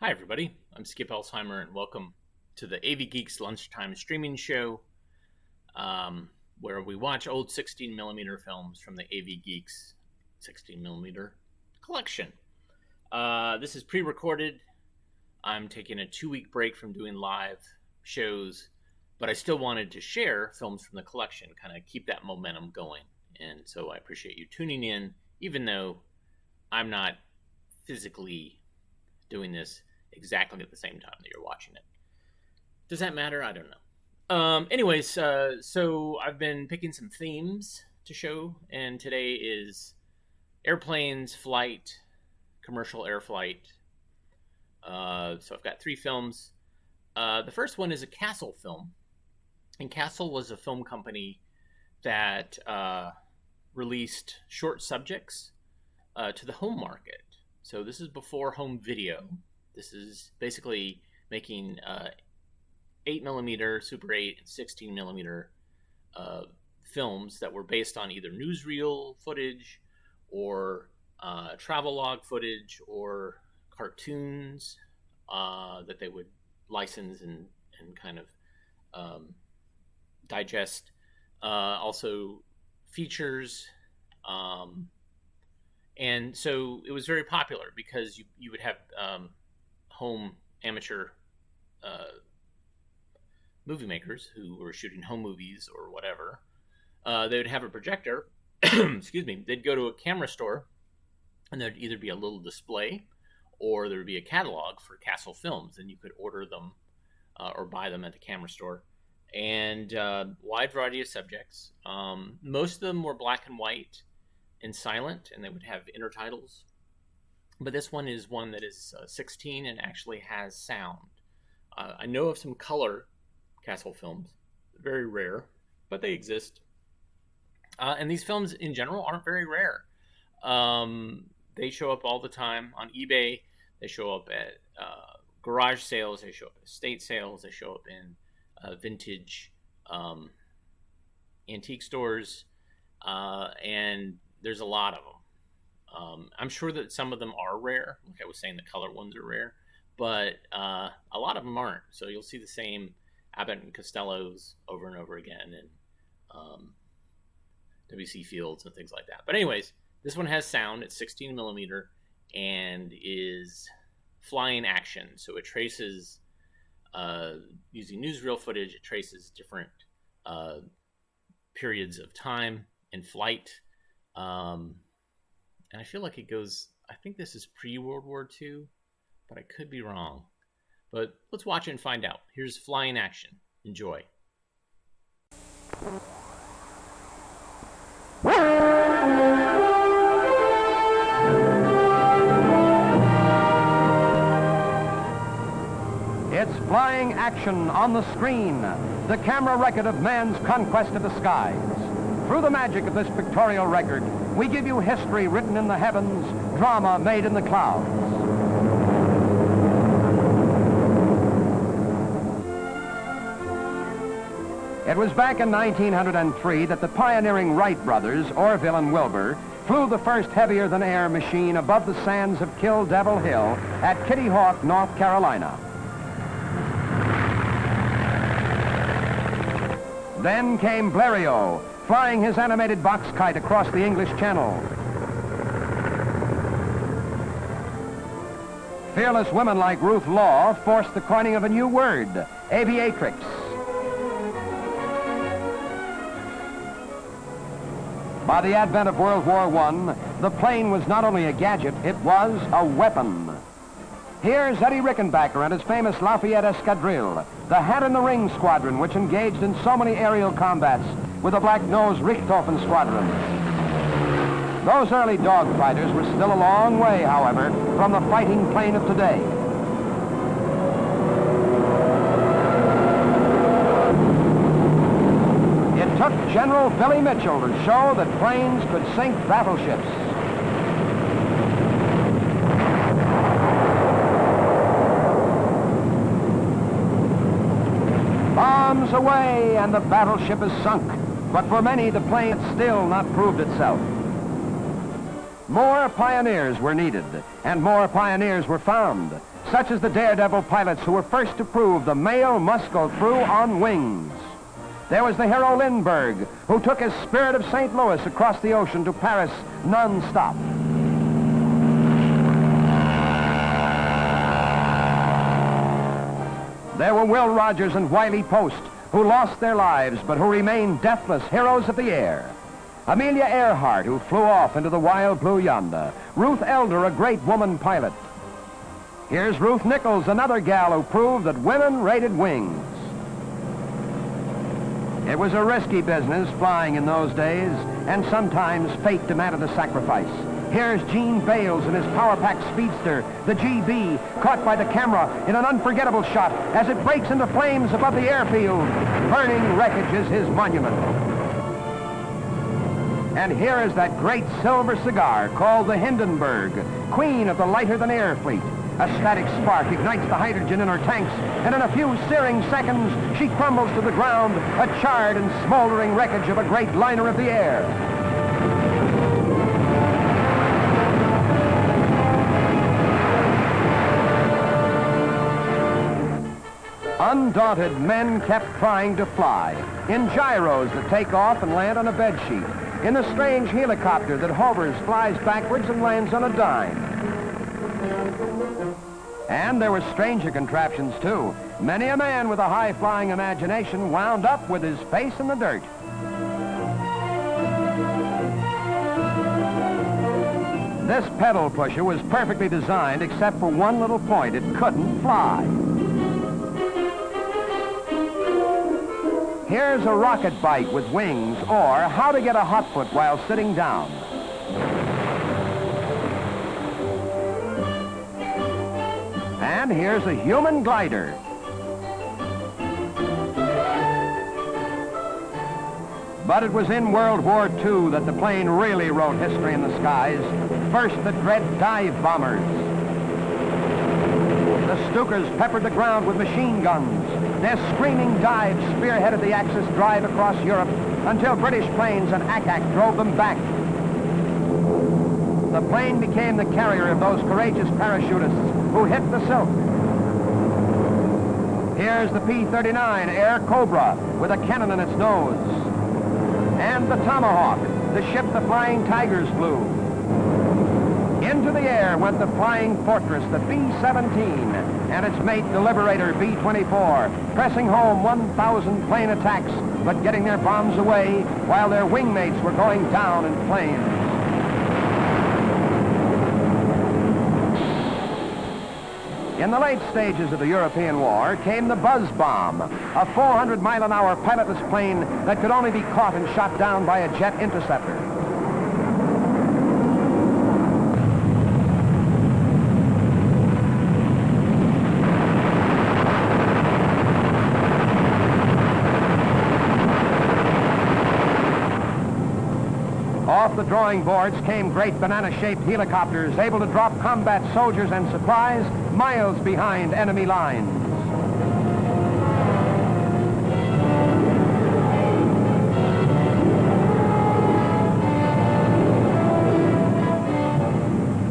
Hi, everybody. I'm Skip Elsheimer, and welcome to the AV Geeks Lunchtime streaming show, where we watch old 16mm films from the AV Geeks 16mm collection. This is pre-recorded. I'm taking a 2-week break from doing live shows, but I still wanted to share films from the collection, kind of keep that momentum going. And so I appreciate you tuning in, even though I'm not physically doing this exactly at the same time that you're watching it. Does that matter? I don't know. Anyways, so I've been picking some themes to show, and today is airplanes, flight, commercial air flight. So I've got 3 films. The first one is a Castle film, and Castle was a film company that released short subjects to the home market. So this is before home video. This is basically making 8mm, Super 8, and 16mm films that were based on either newsreel footage or travelogue footage or cartoons that they would license and kind of digest. Also features. And so it was very popular because you would have home amateur movie makers who were shooting home movies or whatever. They would have a projector. Excuse me. They'd go to a camera store, and there'd either be a little display or there would be a catalog for Castle films, and you could order them or buy them at the camera store. And wide variety of subjects. Most of them were black and white and silent, and they would have intertitles. But this one is one that is 16 and actually has sound. I know of some color Castle films. Very rare, but they exist. And these films in general aren't very rare. They show up all the time on eBay. They show up at garage sales. They show up at estate sales. They show up in vintage antique stores. And there's a lot of them. I'm sure that some of them are rare. Like I was saying, the color ones are rare. But a lot of them aren't. So you'll see the same Abbott and Costellos over and over again. And W.C. Fields and things like that. But anyways, this one has sound. It's 16mm and is flying action. So it traces, using newsreel footage, it traces different periods of time in flight. And I feel like it goes, I think this is pre-World War II, but I could be wrong. But let's watch it and find out. Here's flying action. Enjoy. It's flying action on the screen, the camera record of man's conquest of the skies. Through the magic of this pictorial record, we give you history written in the heavens, drama made in the clouds. It was back in 1903 that the pioneering Wright brothers, Orville and Wilbur, flew the first heavier-than-air machine above the sands of Kill Devil Hill at Kitty Hawk, North Carolina. Then came Blériot, flying his animated box kite across the English Channel. Fearless women like Ruth Law forced the coining of a new word, aviatrix. By the advent of World War I, the plane was not only a gadget, it was a weapon. Here's Eddie Rickenbacker and his famous Lafayette Escadrille, the hat-in-the-ring squadron which engaged in so many aerial combats with the black-nosed Richthofen squadron. Those early dogfighters were still a long way, however, from the fighting plane of today. It took General Billy Mitchell to show that planes could sink battleships. Bombs away and the battleship is sunk. But for many, the plane had still not proved itself. More pioneers were needed, and more pioneers were found. such as the daredevil pilots who were first to prove the male must go through on wings. There was the hero Lindbergh, who took his Spirit of St. Louis across the ocean to Paris non-stop. There were Will Rogers and Wiley Post, who lost their lives but who remained deathless heroes of the air. Amelia Earhart, who flew off into the wild blue yonder. Ruth Elder, a great woman pilot. Here's Ruth Nichols, another gal who proved that women rated wings. It was a risky business flying in those days, and sometimes fate demanded a sacrifice. Here's Gene Bales in his power-packed speedster, the GB, caught by the camera in an unforgettable shot as it breaks into flames above the airfield. Burning wreckage is his monument. And here is that great silver cigar called the Hindenburg, queen of the lighter-than-air fleet. A static spark ignites the hydrogen in her tanks, and in a few searing seconds, she crumbles to the ground, a charred and smoldering wreckage of a great liner of the air. Undaunted, men kept trying to fly, in gyros that take off and land on a bedsheet, in the strange helicopter that hovers, flies backwards, and lands on a dime. And there were stranger contraptions, too. Many a man with a high-flying imagination wound up with his face in the dirt. This pedal pusher was perfectly designed except for one little point. It couldn't fly. Here's a rocket bike with wings, or how to get a hot foot while sitting down. And here's a human glider. But it was in World War II that the plane really wrote history in the skies. First, the dread dive bombers. The Stukas peppered the ground with machine guns. Their screaming dives spearheaded the Axis drive across Europe until British planes and Ack-Ack drove them back. The plane became the carrier of those courageous parachutists who hit the silk. Here's the P-39 Air Cobra with a cannon in its nose. And the Tomahawk, the ship the Flying Tigers flew. Into the air went the Flying Fortress, the B-17, and its mate, the Liberator B-24, pressing home 1,000 plane attacks, but getting their bombs away while their wingmates were going down in flames. In the late stages of the European War came the Buzz Bomb, a 400-mile-an-hour pilotless plane that could only be caught and shot down by a jet interceptor. Off the drawing boards came great banana-shaped helicopters able to drop combat soldiers and supplies miles behind enemy lines.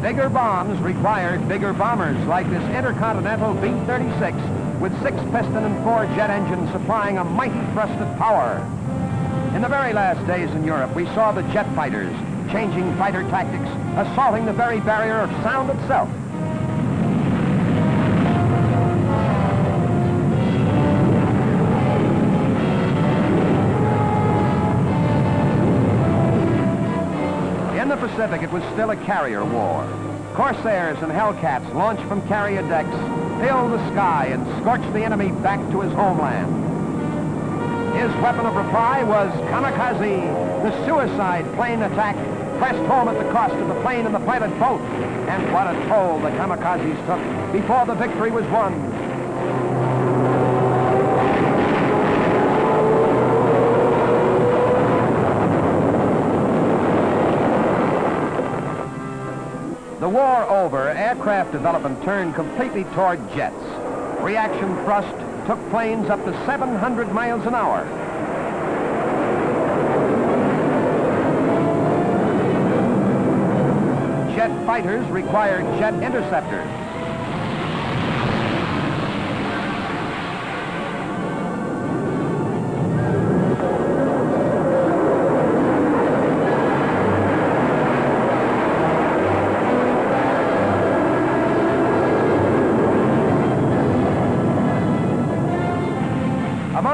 Bigger bombs required bigger bombers like this Intercontinental B-36 with 6-piston and 4-jet engines supplying a mighty thrust of power. In the very last days in Europe, we saw the jet fighters changing fighter tactics, assaulting the very barrier of sound itself. In the Pacific, it was still a carrier war. Corsairs and Hellcats launched from carrier decks, filled the sky, and scorched the enemy back to his homeland. His weapon of reply was kamikaze, the suicide plane attack pressed home at the cost of the plane and the pilot both. And what a toll the kamikazes took before the victory was won. The war over, aircraft development turned completely toward jets. Reaction thrust took planes up to 700 miles an hour. Jet fighters required jet interceptors.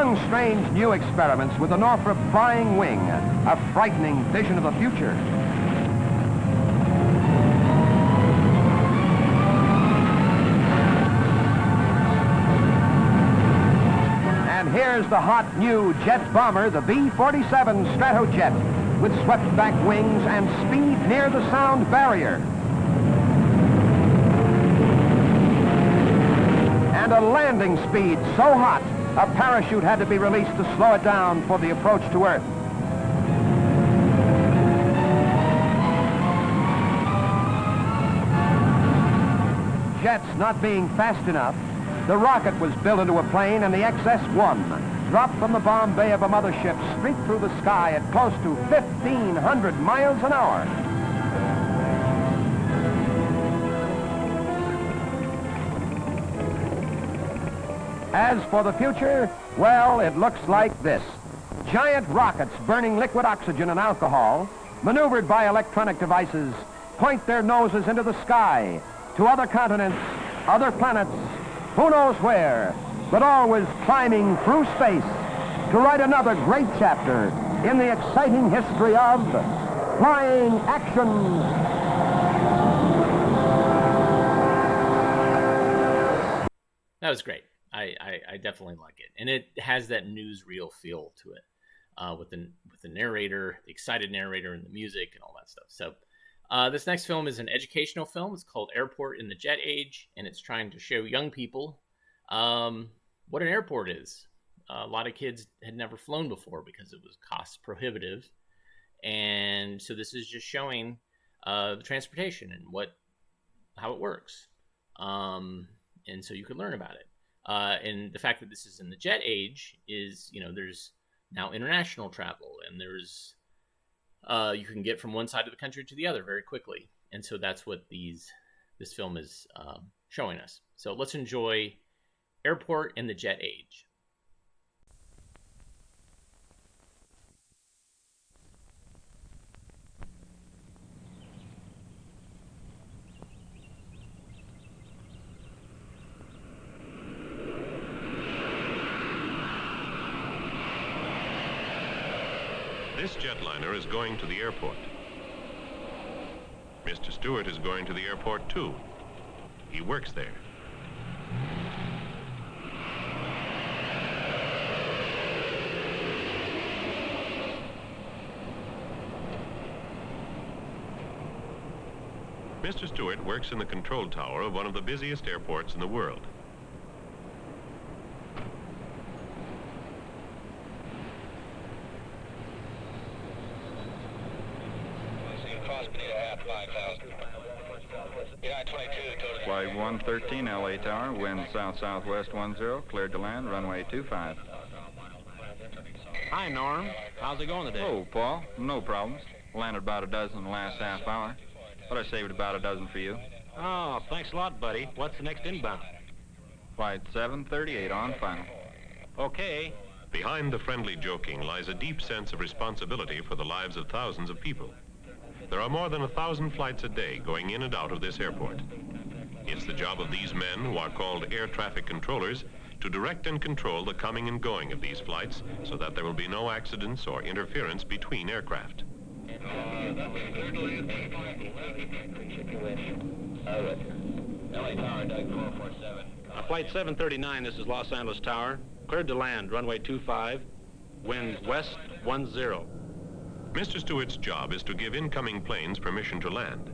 among strange new experiments with the Northrop Flying Wing, a frightening vision of the future. And here's the hot new jet bomber, the B-47 Stratojet, with swept-back wings and speed near the sound barrier. And a landing speed so hot, a parachute had to be released to slow it down for the approach to Earth. Jets not being fast enough, the rocket was built into a plane, and the XS-1 dropped from the bomb bay of a mothership straight through the sky at close to 1,500 miles an hour. As for the future, well, it looks like this. Giant rockets burning liquid oxygen and alcohol, maneuvered by electronic devices, point their noses into the sky, to other continents, other planets, who knows where, but always climbing through space to write another great chapter in the exciting history of flying action. That was great. I definitely like it, and it has that newsreel feel to it, with the narrator, the excited narrator, and the music and all that stuff. So, this next film is an educational film. It's called Airport in the Jet Age, and it's trying to show young people what an airport is. A lot of kids had never flown before because it was cost prohibitive, and so this is just showing the transportation and how it works, and so you can learn about it. And the fact that this is in the jet age is, there's now international travel, and there's you can get from one side of the country to the other very quickly, and so that's what this film is showing us. So let's enjoy Airport in the Jet Age. This jetliner is going to the airport. Mr. Stewart is going to the airport too. He works there. Mr. Stewart works in the control tower of one of the busiest airports in the world. Flight 113, LA Tower, wind south-southwest 10, cleared to land, runway 25. Hi, Norm. How's it going today? Oh, Paul, no problems. Landed about a dozen in the last half hour, but I saved about a dozen for you. Oh, thanks a lot, buddy. What's the next inbound? Flight 738 on final. Okay. Behind the friendly joking lies a deep sense of responsibility for the lives of thousands of people. There are more than 1,000 flights a day going in and out of this airport. It's the job of these men, who are called air traffic controllers, to direct and control the coming and going of these flights so that there will be no accidents or interference between aircraft. Flight 739, this is Los Angeles Tower. Cleared to land, runway 25, wind west 10. Mr. Stewart's job is to give incoming planes permission to land.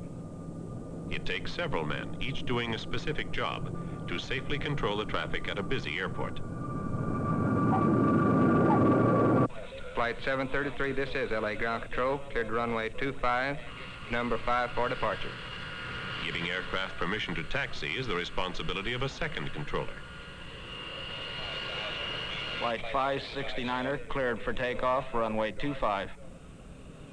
It takes several men, each doing a specific job, to safely control the traffic at a busy airport. Flight 733, this is LA Ground Control, cleared to runway 25, number 5 for departure. Giving aircraft permission to taxi is the responsibility of a second controller. Flight 569er, cleared for takeoff, runway 25.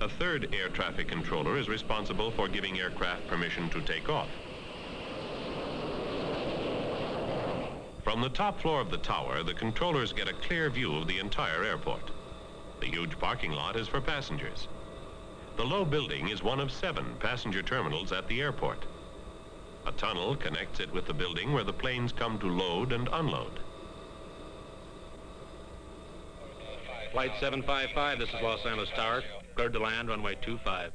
A third air traffic controller is responsible for giving aircraft permission to take off. From the top floor of the tower, the controllers get a clear view of the entire airport. The huge parking lot is for passengers. The low building is one of 7 passenger terminals at the airport. A tunnel connects it with the building where the planes come to load and unload. Flight 755, this is Los Angeles Tower, cleared to land, runway 25.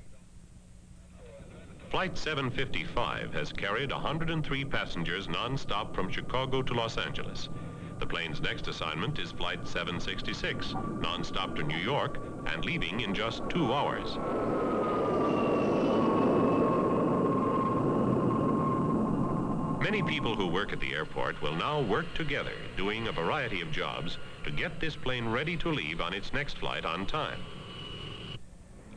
Flight 755 has carried 103 passengers non-stop from Chicago to Los Angeles. The plane's next assignment is Flight 766, non-stop to New York and leaving in just 2 hours. Many people who work at the airport will now work together, doing a variety of jobs to get this plane ready to leave on its next flight on time.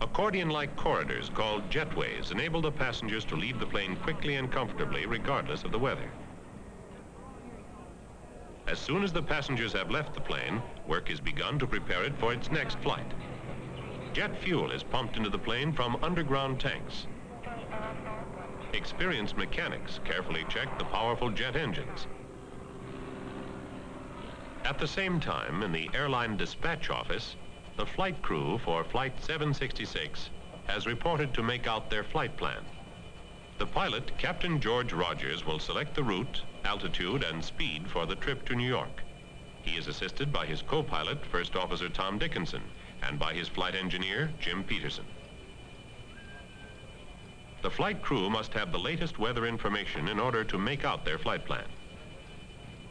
Accordion-like corridors called jetways enable the passengers to leave the plane quickly and comfortably regardless of the weather. As soon as the passengers have left the plane, work is begun to prepare it for its next flight. Jet fuel is pumped into the plane from underground tanks. Experienced mechanics carefully check the powerful jet engines. At the same time, in the airline dispatch office, the flight crew for Flight 766 has reported to make out their flight plan. The pilot, Captain George Rogers, will select the route, altitude, and speed for the trip to New York. He is assisted by his co-pilot, First Officer Tom Dickinson, and by his flight engineer, Jim Peterson. The flight crew must have the latest weather information in order to make out their flight plan.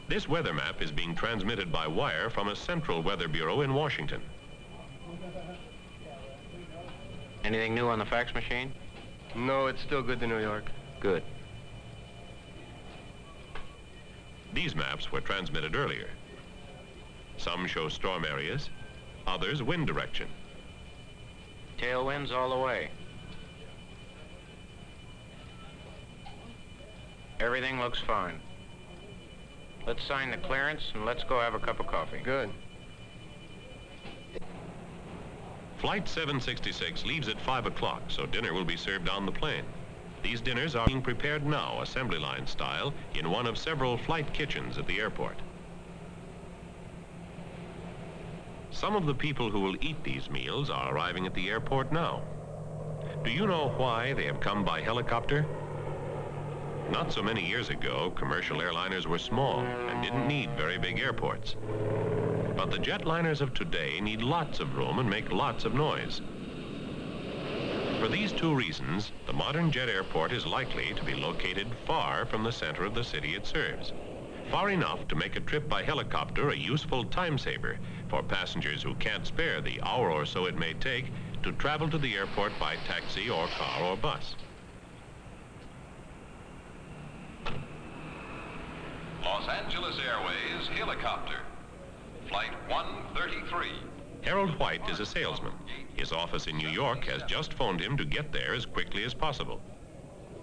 This weather map is being transmitted by wire from a central weather bureau in Washington. Anything new on the fax machine? No, it's still good to New York. Good. These maps were transmitted earlier. Some show storm areas, others wind direction. Tailwinds all the way. Everything looks fine. Let's sign the clearance and let's go have a cup of coffee. Good. Flight 766 leaves at 5 o'clock, so dinner will be served on the plane. These dinners are being prepared now, assembly line style, in one of several flight kitchens at the airport. Some of the people who will eat these meals are arriving at the airport now. Do you know why they have come by helicopter? Not so many years ago, commercial airliners were small and didn't need very big airports. But the jetliners of today need lots of room and make lots of noise. For these two reasons, the modern jet airport is likely to be located far from the center of the city it serves. Far enough to make a trip by helicopter a useful time saver for passengers who can't spare the hour or so it may take to travel to the airport by taxi or car or bus. Los Angeles Airways helicopter. Flight 133. Harold White is a salesman. His office in New York has just phoned him to get there as quickly as possible.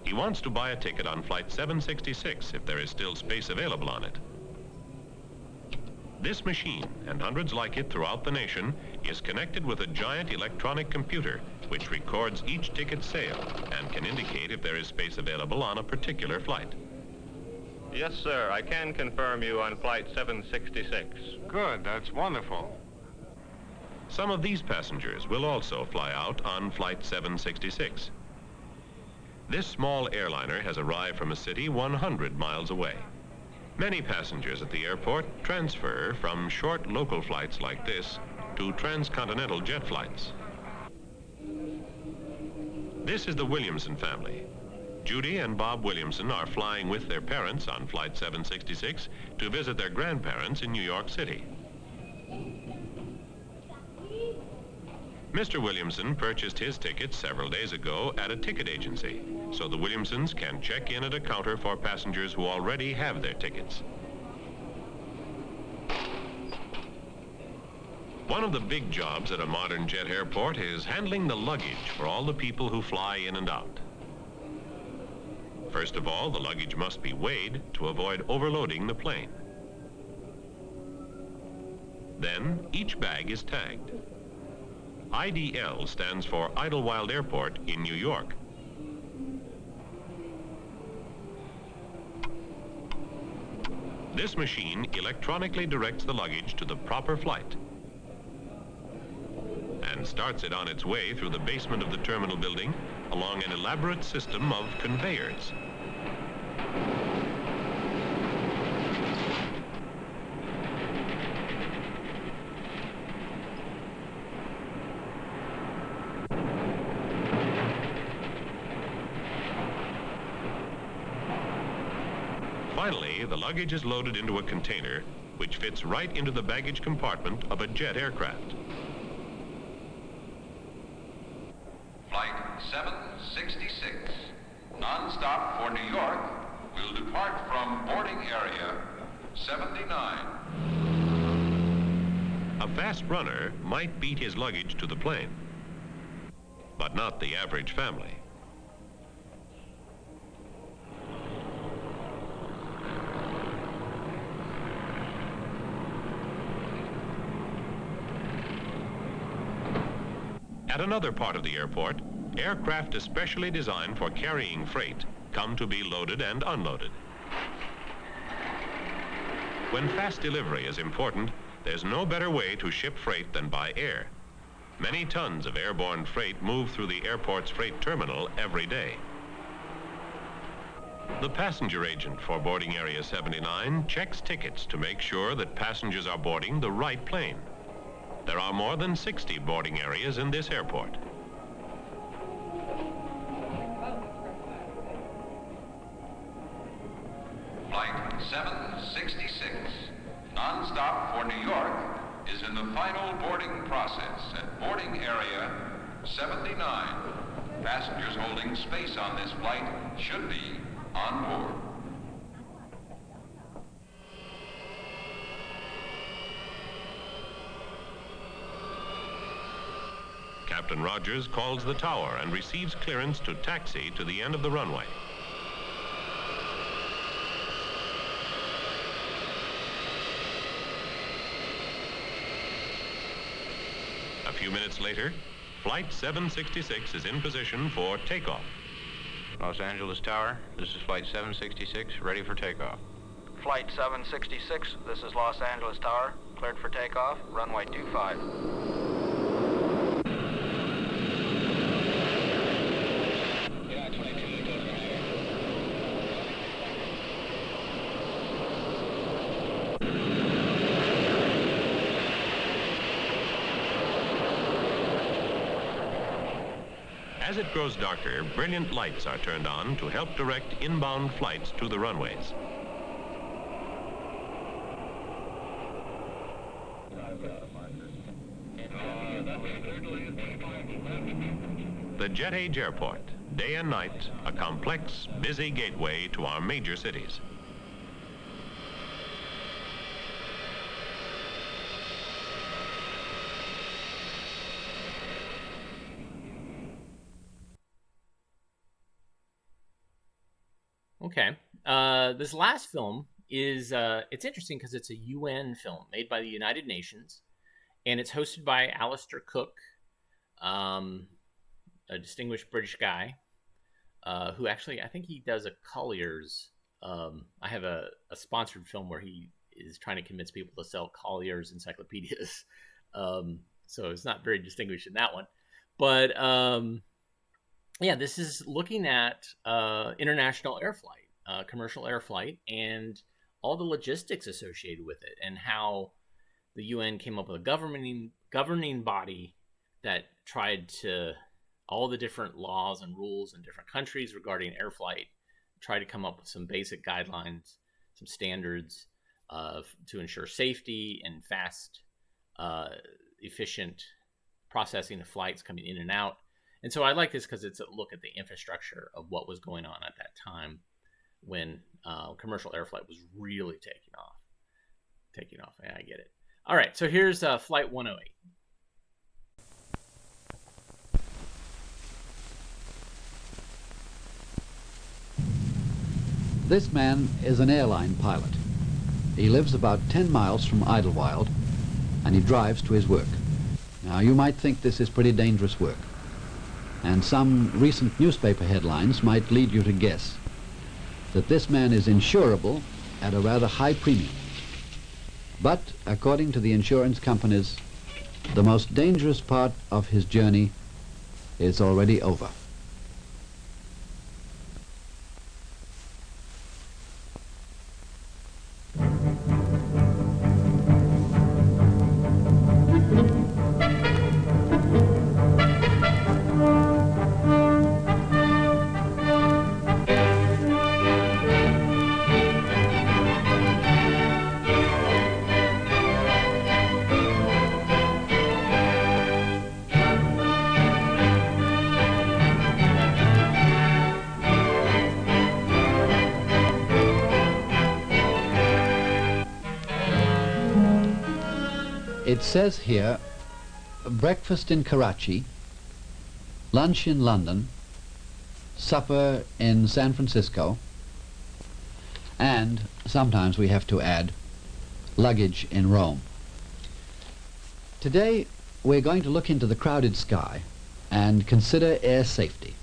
He wants to buy a ticket on Flight 766 if there is still space available on it. This machine, and hundreds like it throughout the nation, is connected with a giant electronic computer which records each ticket sale and can indicate if there is space available on a particular flight. Yes, sir. I can confirm you on Flight 766. Good, that's wonderful. Some of these passengers will also fly out on Flight 766. This small airliner has arrived from a city 100 miles away. Many passengers at the airport transfer from short local flights like this to transcontinental jet flights. This is the Williamson family. Judy and Bob Williamson are flying with their parents on Flight 766 to visit their grandparents in New York City. Mr. Williamson purchased his ticket several days ago at a ticket agency, so the Williamsons can check in at a counter for passengers who already have their tickets. One of the big jobs at a modern jet airport is handling the luggage for all the people who fly in and out. First of all, the luggage must be weighed to avoid overloading the plane. Then, each bag is tagged. IDL stands for Idlewild Airport in New York. This machine electronically directs the luggage to the proper flight and starts it on its way through the basement of the terminal building along an elaborate system of conveyors. Finally, the luggage is loaded into a container which fits right into the baggage compartment of a jet aircraft. Flight 766, non-stop for New York, will depart from boarding area 79. A fast runner might beat his luggage to the plane, but not the average family. At another part of the airport, aircraft especially designed for carrying freight come to be loaded and unloaded. When fast delivery is important, there's no better way to ship freight than by air. Many tons of airborne freight move through the airport's freight terminal every day. The passenger agent for boarding area 79 checks tickets to make sure that passengers are boarding the right plane. There are more than 60 boarding areas in this airport. Flight 766, non-stop for New York, is in the final boarding process at boarding area 79. Passengers holding space on this flight should be on board. Captain Rogers calls the tower and receives clearance to taxi to the end of the runway. A few minutes later, Flight 766 is in position for takeoff. Los Angeles Tower, this is Flight 766, ready for takeoff. Flight 766, this is Los Angeles Tower, cleared for takeoff, runway 25. As it grows darker, brilliant lights are turned on to help direct inbound flights to the runways. The Jet Age Airport, day and night, a complex, busy gateway to our major cities. Okay. This last film is it's interesting because it's a UN film made by the United Nations, and it's hosted by Alistair Cook, a distinguished British guy who actually, I think he does a Collier's. I have a sponsored film where he is trying to convince people to sell Collier's encyclopedias. So it's not very distinguished in that one. But yeah, this is looking at international air flight, commercial air flight, and all the logistics associated with it, and how the UN came up with a governing body that tried to, all the different laws and rules in different countries regarding air flight, try to come up with some basic guidelines, some standards to ensure safety and fast, efficient processing of flights coming in and out. And so I like this because it's a look at the infrastructure of what was going on at that time when commercial air flight was really taking off. Yeah, I get it. All right, so here's Flight 108. This man is an airline pilot. He lives about 10 miles from Idlewild, and he drives to his work. Now, you might think this is pretty dangerous work, and some recent newspaper headlines might lead you to guess that this man is insurable at a rather high premium. But, according to the insurance companies, the most dangerous part of his journey is already over. It says here, breakfast in Karachi, lunch in London, supper in San Francisco, and sometimes we have to add luggage in Rome. Today we're going to look into the crowded sky and consider air safety.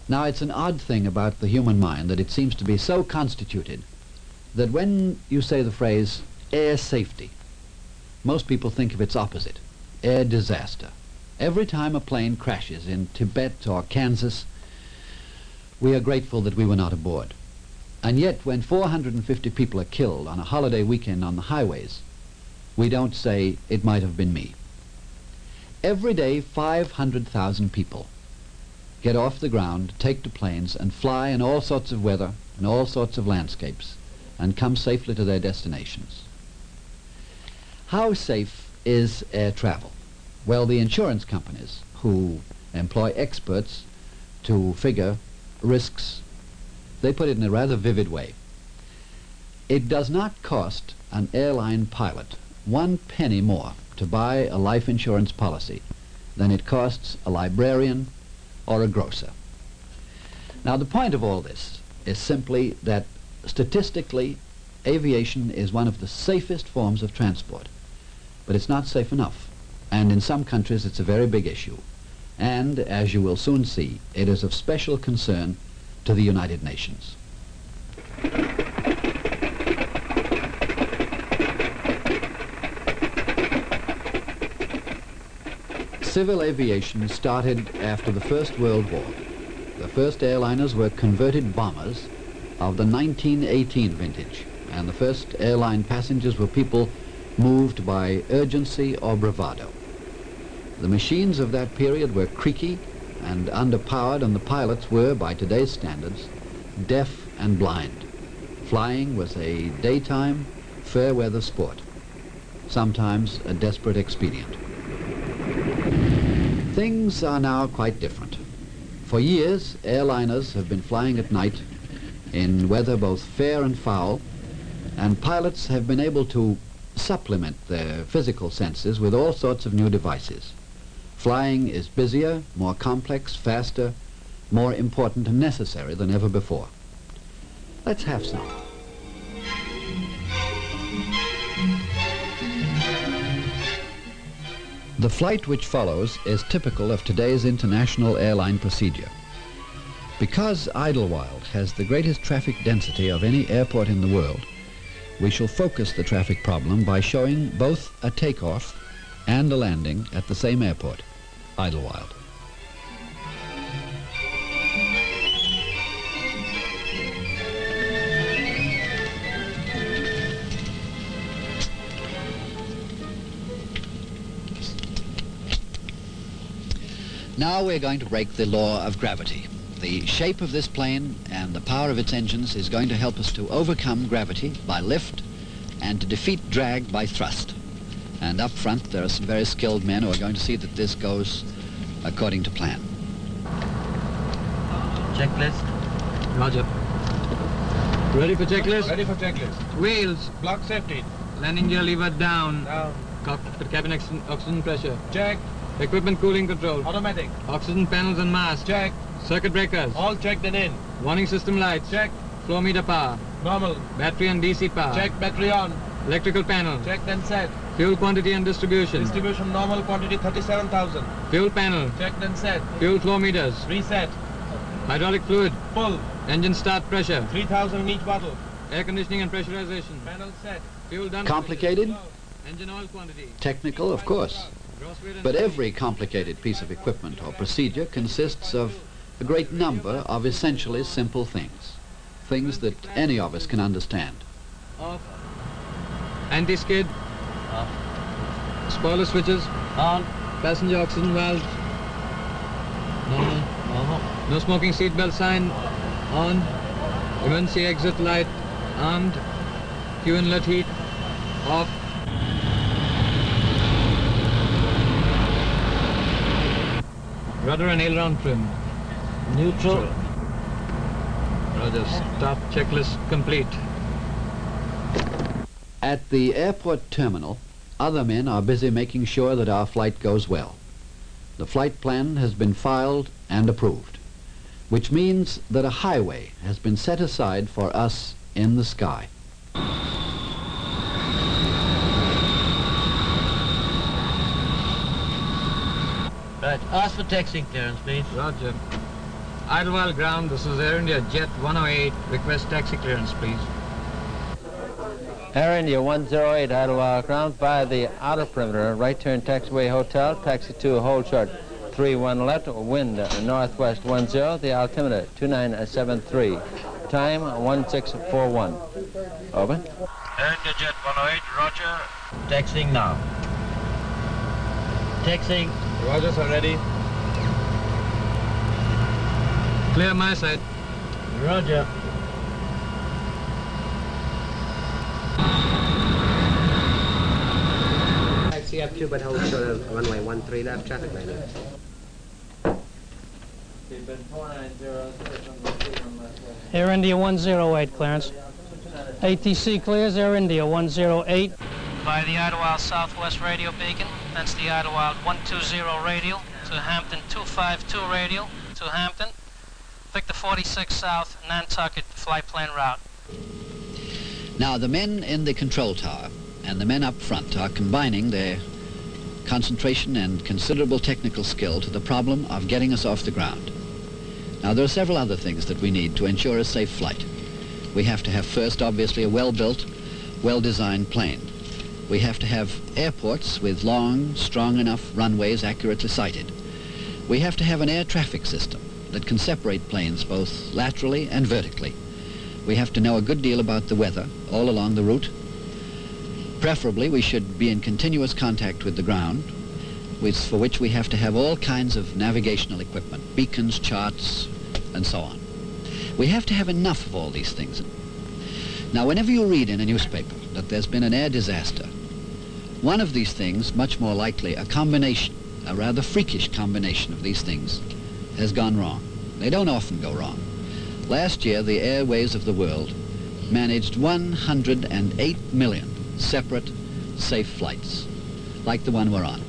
Now, it's an odd thing about the human mind that it seems to be so constituted that when you say the phrase air safety, most people think of its opposite, air disaster. Every time a plane crashes in Tibet or Kansas, we are grateful that we were not aboard. And yet, when 450 people are killed on a holiday weekend on the highways, we don't say, it might have been me. Every day, 500,000 people get off the ground, take to planes, and fly in all sorts of weather and all sorts of landscapes, and come safely to their destinations. How safe is air travel? Well, the insurance companies, who employ experts to figure risks, they put it in a rather vivid way. It does not cost an airline pilot 1 penny more to buy a life insurance policy than it costs a librarian or a grocer. Now, the point of all this is simply that statistically, aviation is one of the safest forms of transport, but it's not safe enough, and in some countries it's a very big issue, and as you will soon see, it is of special concern to the United Nations. Civil aviation started after the First World War. The first airliners were converted bombers of the 1918 vintage, and the first airline passengers were people moved by urgency or bravado. The machines of that period were creaky and underpowered, and the pilots were, by today's standards, deaf and blind. Flying was a daytime, fair-weather sport, sometimes a desperate expedient. Things are now quite different. For years, airliners have been flying at night in weather both fair and foul, and pilots have been able to supplement their physical senses with all sorts of new devices. Flying is busier, more complex, faster, more important and necessary than ever before. Let's have some. The flight which follows is typical of today's international airline procedure. Because Idlewild has the greatest traffic density of any airport in the world, we shall focus the traffic problem by showing both a takeoff and a landing at the same airport, Idlewild. Now we're going to break the law of gravity. The shape of this plane and the power of its engines is going to help us to overcome gravity by lift and to defeat drag by thrust. And up front there are some very skilled men who are going to see that this goes according to plan. Checklist. Roger. Ready for checklist? Ready for checklist. Wheels. Block safety. Landing gear lever down. Down. Cockpit cabin oxygen pressure. Check. Equipment cooling control. Automatic. Oxygen panels and masks. Check. Circuit breakers. All checked and in. Warning system lights. Check. Flow meter power. Normal. Battery and DC power. Check battery on. Electrical panel. Check then set. Fuel quantity and distribution. Distribution normal quantity 37,000. Fuel panel. Check then set. Fuel flow meters. Reset. Hydraulic fluid. Full. Engine start pressure. 3,000 in each bottle. Air conditioning and pressurization. Panel set. Fuel done. Complicated? Engine oil quantity. Technical, of course. But every complicated piece of equipment or procedure consists of a great number of essentially simple things. Things that any of us can understand. Off. Anti-skid. Off. Spoiler switches. On. Passenger oxygen valve. Normal. No smoking seat belt sign. On. Emergency exit light. Armed. Fuel inlet heat. Off. Rudder and aileron trim. Neutral. Roger. Start checklist complete. At the airport terminal, other men are busy making sure that our flight goes well. The flight plan has been filed and approved, which means that a highway has been set aside for us in the sky. Right, ask for taxiing clearance, please. Roger. Idlewild ground, this is Air India Jet 108. Request taxi clearance, please. Air India 108, Idlewild ground, via the outer perimeter, right turn taxiway hotel, taxi to hold short 31 left, wind northwest 10, the altimeter 2973, time 1641. Over. Air India Jet 108, roger. Taxiing now. Taxiing. Roger, sir, ready. Clear my side. Roger. Taxi up 2, but hold short of runway 13 left, traffic lane. Air India 108, clearance. ATC clears Air India 108. By the Idlewild Southwest radio beacon, that's the Idlewild 120 radial, to Hampton 252 radial, to Hampton, Victor 46 South, Nantucket flight plan route. Now, the men in the control tower and the men up front are combining their concentration and considerable technical skill to the problem of getting us off the ground. Now, there are several other things that we need to ensure a safe flight. We have to have first, obviously, a well-built, well-designed plane. We have to have airports with long, strong enough runways accurately sighted. We have to have an air traffic system that can separate planes both laterally and vertically. We have to know a good deal about the weather all along the route. Preferably, we should be in continuous contact with the ground, for which we have to have all kinds of navigational equipment, beacons, charts, and so on. We have to have enough of all these things. Now, whenever you read in a newspaper that there's been an air disaster, one of these things, much more likely a combination, a rather freakish combination of these things, has gone wrong. They don't often go wrong. Last year, the airways of the world managed 108 million separate, safe flights, like the one we're on.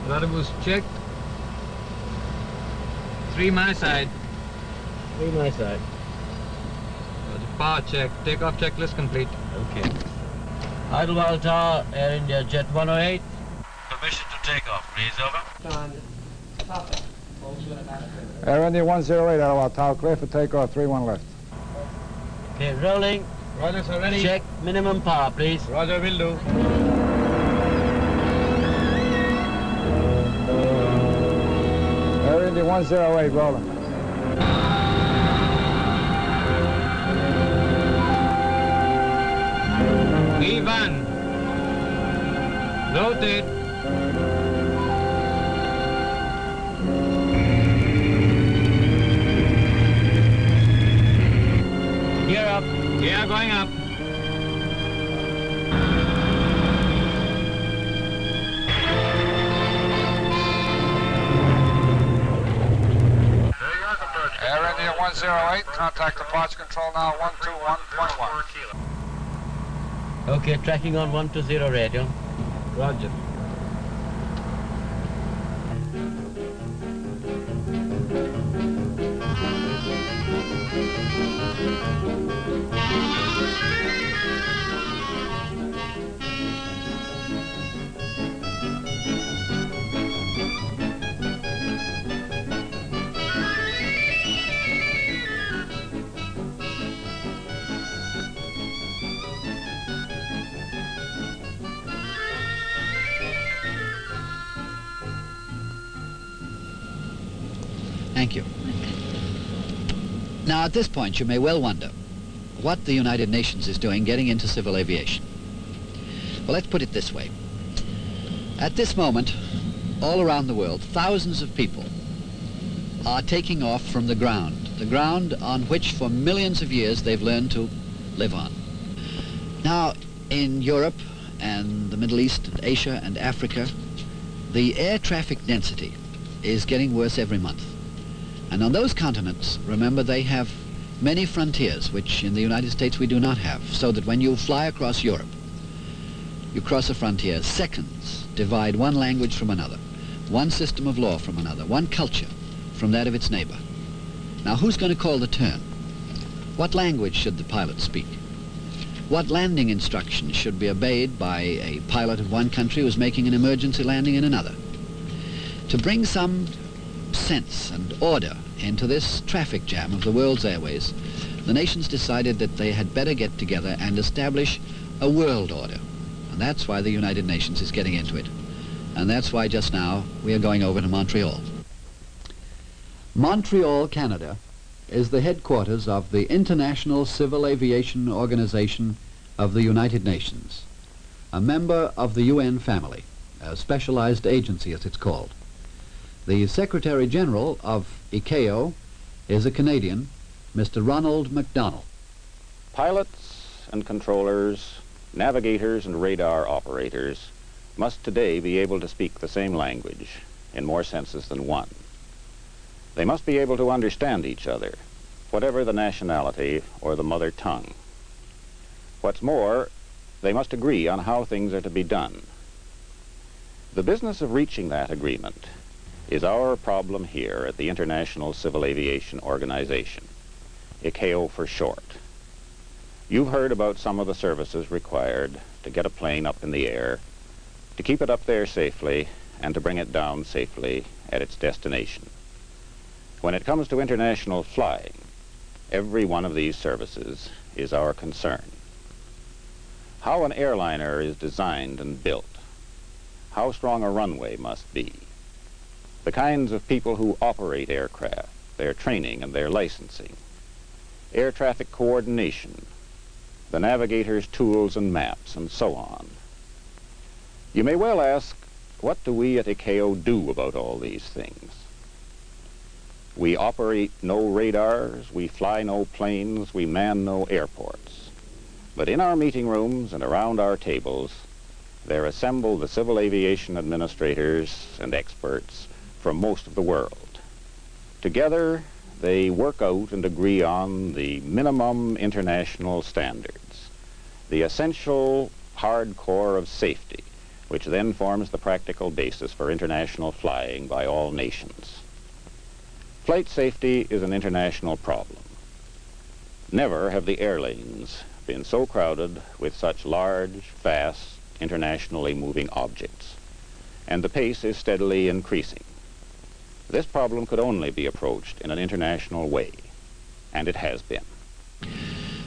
Rudder's checked. 3 my side. 3 my side. Power check. Takeoff checklist complete. Okay. Idlewild Tower, Air India Jet 108. Permission to take off, please, over. Air India 108, Idlewild Tower, clear for takeoff, 31 left. Okay, rolling. Roger, sir, ready. Check minimum power, please. Roger, will do. Air India 108, rolling. Even. Rotate. Gear up. Gear going up. Air India 108, contact departure control now 121.1. Okay, tracking on 120 radio. Roger. Thank you. Now, at this point, you may well wonder what the United Nations is doing getting into civil aviation. Well, let's put it this way. At this moment, all around the world, thousands of people are taking off from the ground on which for millions of years they've learned to live on. Now, in Europe and the Middle East and Asia and Africa, the air traffic density is getting worse every month. And on those continents, remember, they have many frontiers, which in the United States we do not have, so that when you fly across Europe, You cross a frontier, seconds divide one language from another, one system of law from another, one culture from that of its neighbor. Now, who's going to call the turn? What language should the pilot speak? What landing instructions should be obeyed by a pilot of one country who's making an emergency landing in another? To bring some sense and order into this traffic jam of the world's airways, the nations decided that they had better get together and establish a world order. And that's why the United Nations is getting into it. And that's why just now we are going over to Montreal. Montreal, Canada, is the headquarters of the International Civil Aviation Organization of the United Nations, a member of the UN family, a specialized agency as it's called. The Secretary General of ICAO is a Canadian, Mr. Ronald McDonnell. Pilots and controllers, navigators and radar operators must today be able to speak the same language in more senses than one. They must be able to understand each other, whatever the nationality or the mother tongue. What's more, they must agree on how things are to be done. The business of reaching that agreement is our problem here at the International Civil Aviation Organization, ICAO for short. You've heard about some of the services required to get a plane up in the air, to keep it up there safely, and to bring it down safely at its destination. When it comes to international flying, every one of these services is our concern. How an airliner is designed and built, how strong a runway must be, the kinds of people who operate aircraft, their training and their licensing, air traffic coordination, the navigator's tools and maps, and so on. You may well ask, what do we at ICAO do about all these things? We operate no radars, we fly no planes, we man no airports. But in our meeting rooms and around our tables, there assemble the civil aviation administrators and experts from most of the world. Together, they work out and agree on the minimum international standards, the essential hard core of safety, which then forms the practical basis for international flying by all nations. Flight safety is an international problem. Never have the air lanes been so crowded with such large, fast, internationally moving objects, and the pace is steadily increasing. This problem could only be approached in an international way, and it has been.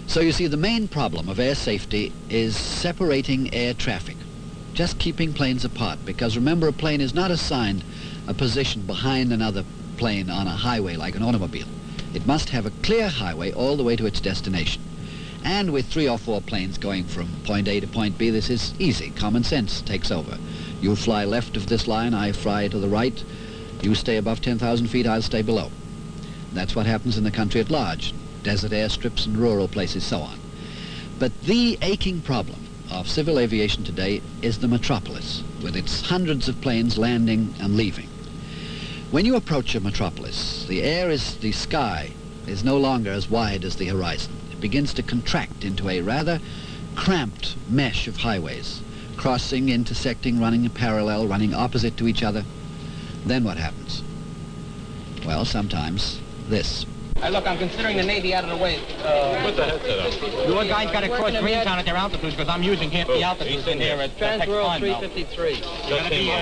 So you see, the main problem of air safety is separating air traffic, just keeping planes apart, because remember, a plane is not assigned a position behind another plane on a highway like an automobile. It must have a clear highway all the way to its destination. And with 3 or 4 planes going from point A to point B, this is easy. Common sense takes over. You fly left of this line, I fly to the right. You stay above 10,000 feet, I'll stay below. That's what happens in the country at large. Desert airstrips and rural places, so on. But the aching problem of civil aviation today is the metropolis, with its hundreds of planes landing and leaving. When you approach a metropolis, the sky is no longer as wide as the horizon. It begins to contract into a rather cramped mesh of highways, crossing, intersecting, running parallel, running opposite to each other. Then what happens? Well, sometimes this. Look, I'm considering the Navy out of the way. Put the headset up. Your guys got to cross Greentown at their altitudes because I'm using half the altitudes in here at Transworld 353.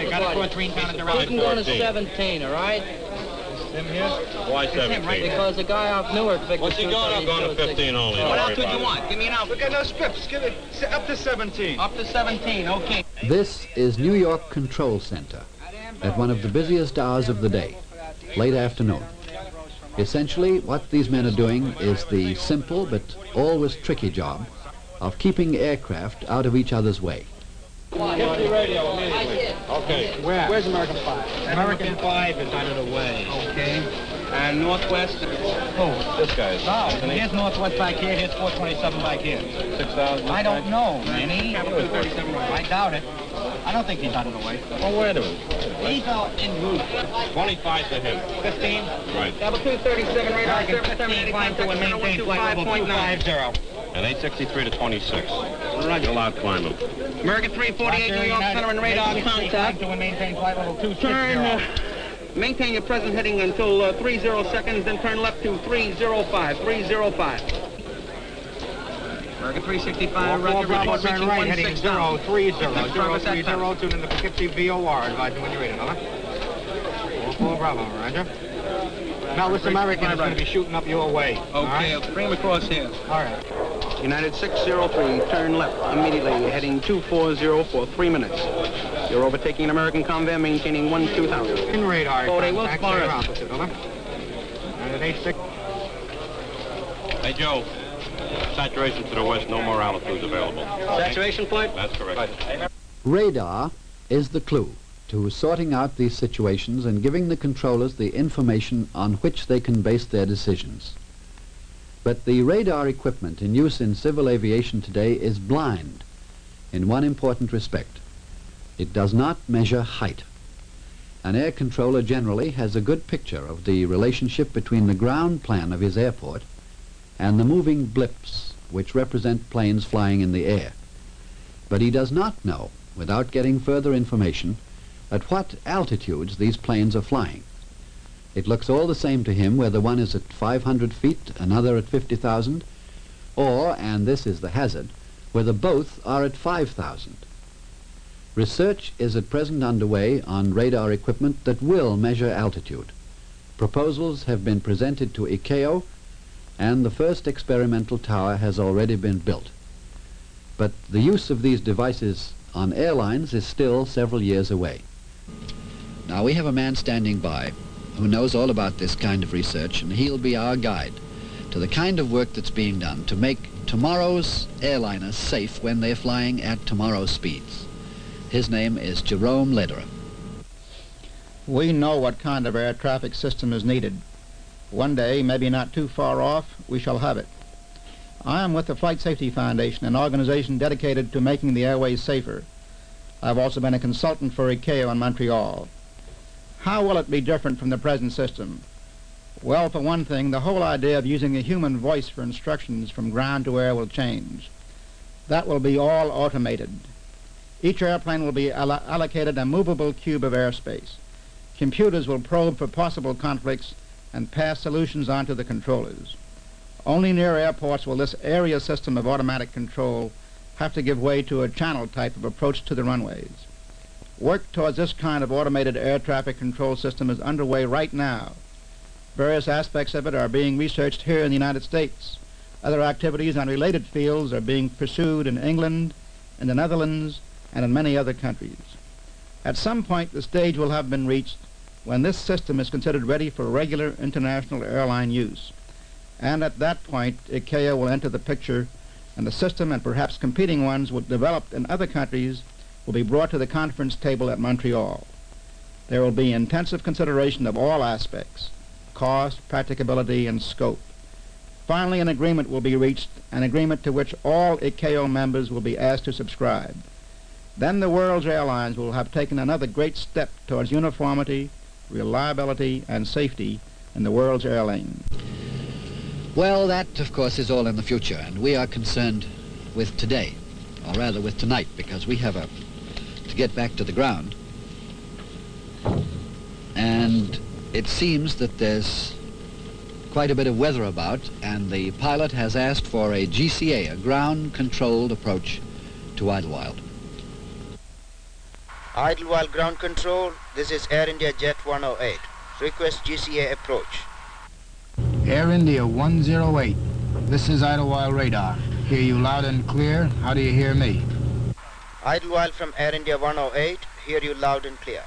Got to cross Greentown at their altitudes. You can go to 17, all right? Him here? Why 17? Right, because the guy off Newark, Victor. What's he going? I'm going to 15 only. What altitude do you want? Give me an altitude. We got no scripts. Give it up to 17. Up to 17, okay. This is New York Control Center at one of the busiest hours of the day, late afternoon. Essentially, what these men are doing is the simple but always tricky job of keeping aircraft out of each other's way. Hit the radio immediately. Okay. Where's American 5? American 5 is out of the way. Okay. And Northwest? Oh, this guy's. No, here's Northwest back here, here's 427 back here. 6,000? I don't know, Manny. I doubt it. I don't think he's out of the way. Oh, wait a minute. He's out en route. 25 to him. 15? Right. Double 237 radar, 15, climb to and maintain flight level 250. And 863 to 26. Roger. You'll outclimb him. American 348, New York Center and radar contact. To maintain flight level 260. Turn, maintain your present heading until 30 seconds, then turn left to 305, 305. American 365, Roger, report turn reaching right, heading 16 down. 030, Travis 030, tune in the Poughkeepsie VOR, advising when you're ready, fella. 44 Bravo, Roger. Now this American is going to be shooting up your way. Okay, I'll bring him across here. All right. United 603, turn left immediately, heading 240 for 3 minutes. You're overtaking an American Convair, maintaining 12,000. In radar. Oh, they will fire us. Opposite, fella. And at 86. Hey, Joe. Saturation to the west, no more altitudes available. Saturation flight? That's correct. Radar is the clue to sorting out these situations and giving the controllers the information on which they can base their decisions. But the radar equipment in use in civil aviation today is blind in one important respect. It does not measure height. An air controller generally has a good picture of the relationship between the ground plan of his airport and the moving blips which represent planes flying in the air. But he does not know, without getting further information, at what altitudes these planes are flying. It looks all the same to him whether one is at 500 feet, another at 50,000, or, and this is the hazard, whether both are at 5,000. Research is at present underway on radar equipment that will measure altitude. Proposals have been presented to ICAO, and the first experimental tower has already been built. But the use of these devices on airlines is still several years away. Now we have a man standing by who knows all about this kind of research, and he'll be our guide to the kind of work that's being done to make tomorrow's airliners safe when they're flying at tomorrow's speeds. His name is Jerome Lederer. We know what kind of air traffic system is needed. One day, maybe not too far off, we shall have it. I am with the Flight Safety Foundation, an organization dedicated to making the airways safer. I've also been a consultant for ICAO in Montreal. How will it be different from the present system? Well, for one thing, the whole idea of using a human voice for instructions from ground to air will change. That will be all automated. Each airplane will be allocated a movable cube of airspace. Computers will probe for possible conflicts and pass solutions on to the controllers. Only near airports will this area system of automatic control have to give way to a channel type of approach to the runways. Work towards this kind of automated air traffic control system is underway right now. Various aspects of it are being researched here in the United States. Other activities on related fields are being pursued in England, in the Netherlands, and in many other countries. At some point, the stage will have been reached when this system is considered ready for regular international airline use. And at that point, ICAO will enter the picture, and the system and perhaps competing ones developed in other countries will be brought to the conference table at Montreal. There will be intensive consideration of all aspects: cost, practicability, and scope. Finally, an agreement will be reached, an agreement to which all ICAO members will be asked to subscribe. Then the world's airlines will have taken another great step towards uniformity, reliability, and safety in the world's air lane. Well, that, of course, is all in the future, and we are concerned with today, or rather with tonight, because we have to get back to the ground. And it seems that there's quite a bit of weather about, and the pilot has asked for a GCA, a ground-controlled approach to Idlewild. Idlewild ground control, this is Air India Jet 108. Request GCA approach. Air India 108, this is Idlewild radar. Hear you loud and clear. How do you hear me? Idlewild from Air India 108, hear you loud and clear.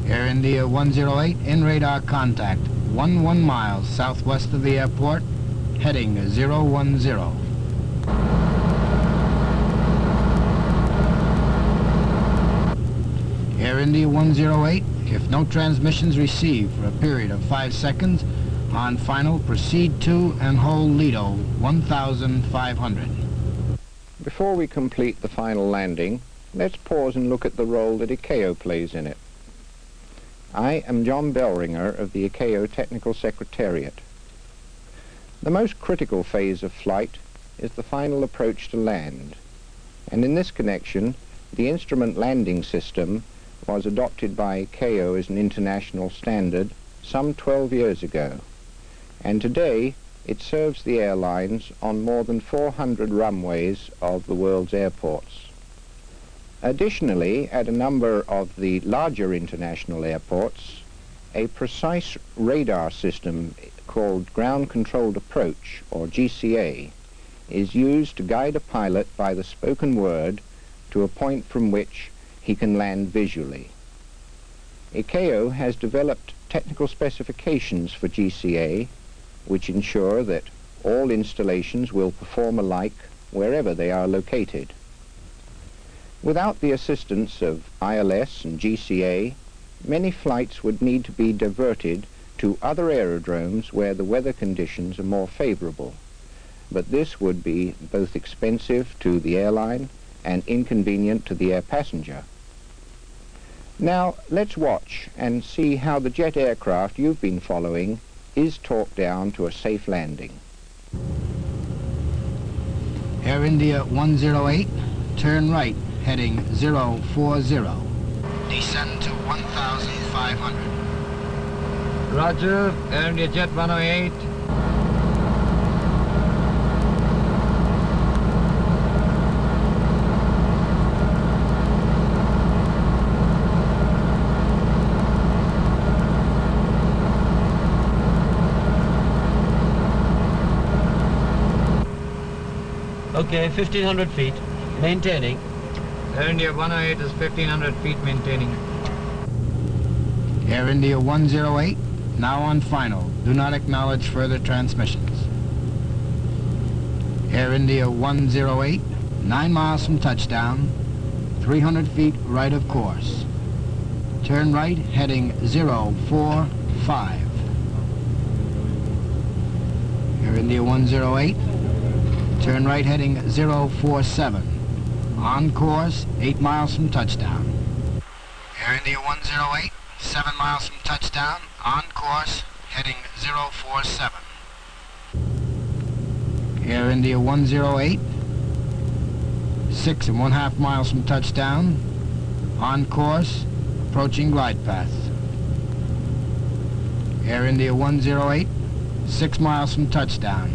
Air India 108, in radar contact, 11 miles southwest of the airport, heading 010. Air India 108, if no transmissions received for a period of 5 seconds, on final proceed to and hold Lido 1500. Before we complete the final landing, let's pause and look at the role that ICAO plays in it. I am John Bellringer of the ICAO Technical Secretariat. The most critical phase of flight is the final approach to land, and in this connection, the instrument landing system was adopted by ICAO as an international standard some 12 years ago, and today it serves the airlines on more than 400 runways of the world's airports. Additionally, at a number of the larger international airports, a precise radar system called Ground Controlled Approach, or GCA, is used to guide a pilot by the spoken word to a point from which he can land visually. ICAO has developed technical specifications for GCA which ensure that all installations will perform alike wherever they are located. Without the assistance of ILS and GCA, many flights would need to be diverted to other aerodromes where the weather conditions are more favorable. But this would be both expensive to the airline and inconvenient to the air passenger. Now, let's watch and see how the jet aircraft you've been following is torqued down to a safe landing. Air India 108, turn right, heading 040. Descend to 1,500. Roger, Air India Jet 108. Okay, 1,500 feet, maintaining. Air India 108 is 1,500 feet maintaining. Air India 108, now on final. Do not acknowledge further transmissions. Air India 108, 9 miles from touchdown, 300 feet right of course. Turn right, heading 045. Air India 108, turn right, heading 047. On course, 8 miles from touchdown. Air India 108, 7 miles from touchdown, on course, heading 047. Air India 108, 6½ miles from touchdown, on course, approaching glide path. Air India 108, 6 miles from touchdown,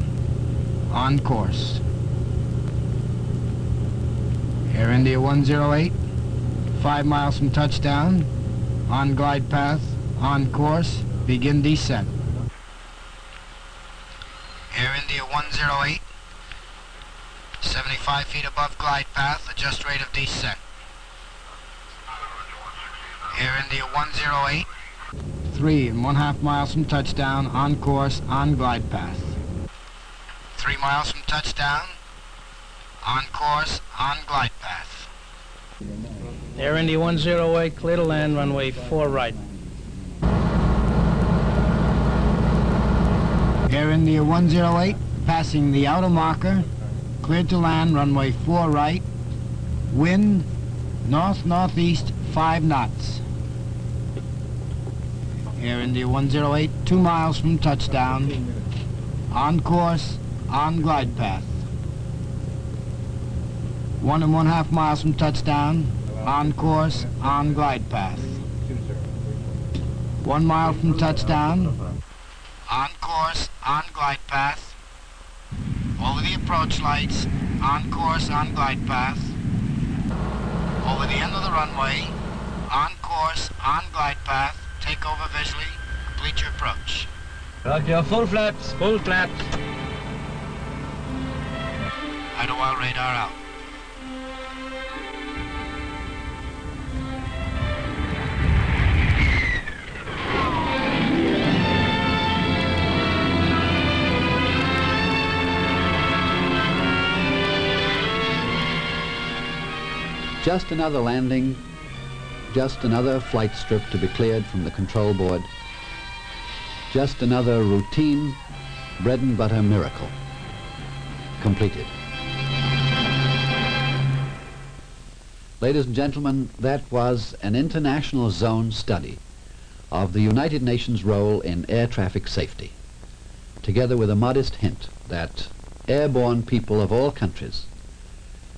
on course. Air India 108, 5 miles from touchdown, on glide path, on course, begin descent. Air India 108, 75 feet above glide path, adjust rate of descent. Air India 108, 3½ miles from touchdown, on course, on glide path. 3 miles from touchdown, on course, on glide path. Air India 108, clear to land, runway 4 right. Air India 108, passing the outer marker, cleared to land, runway 4 right, wind north-northeast 5 knots. Air India 108, 2 miles from touchdown, on course, on glide path. 1½ miles from touchdown, on course, on glide path. 1 mile from touchdown, on course, on glide path. Over the approach lights, on course, on glide path. Over the end of the runway, on course, on glide path. Take over visually, complete your approach. Roger, full flaps, full flaps. Idlewild radar out. Just another landing, just another flight strip to be cleared from the control board, just another routine bread and butter miracle completed. Ladies and gentlemen, that was an international zone study of the United Nations role in air traffic safety, together with a modest hint that airborne people of all countries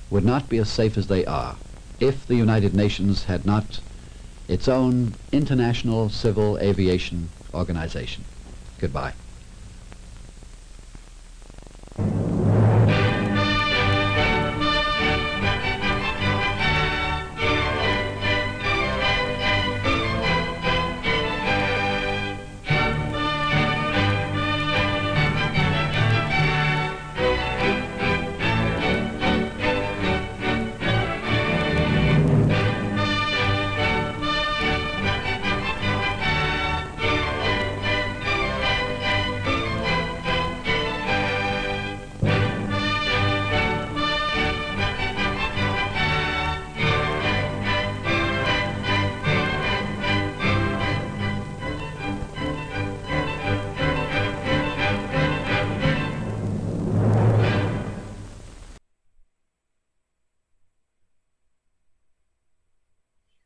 would not be as safe as they are if the United Nations had not its own International Civil Aviation Organization. Goodbye.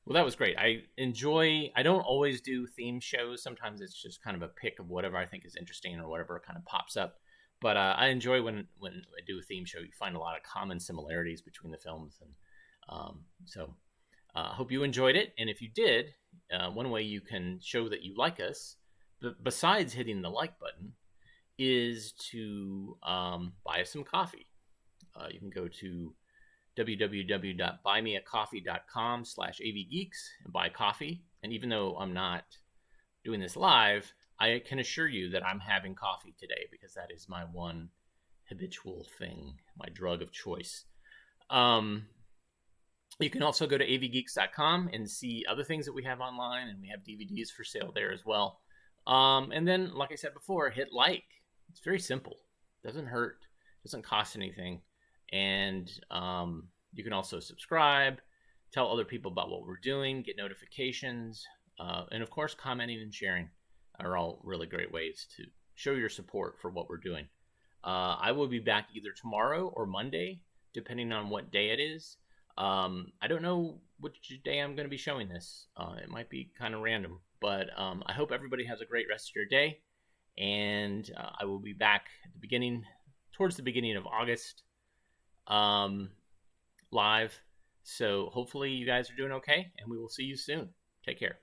Well, that was great. I don't always do theme shows. Sometimes it's just kind of a pick of whatever I think is interesting or whatever kind of pops up. But I enjoy when I do a theme show, you find a lot of common similarities between the films. And so I hope you enjoyed it. And if you did, one way you can show that you like us, besides hitting the like button, is to buy us some coffee. You can go to www.buymeacoffee.com/avgeeks and buy coffee. And even though I'm not doing this live, I can assure you that I'm having coffee today because that is my one habitual thing, my drug of choice. You can also go to avgeeks.com and see other things that we have online, and we have DVDs for sale there as well. And then, like I said before, hit like. It's very simple. Doesn't hurt. Doesn't cost anything. And you can also subscribe, tell other people about what we're doing, get notifications, and of course, commenting and sharing are all really great ways to show your support for what we're doing. I will be back either tomorrow or Monday, depending on what day it is. I don't know which day I'm going to be showing this. It might be kind of random, but I hope everybody has a great rest of your day. And I will be back at towards the beginning of August, live. So hopefully you guys are doing okay, and we will see you soon. Take care.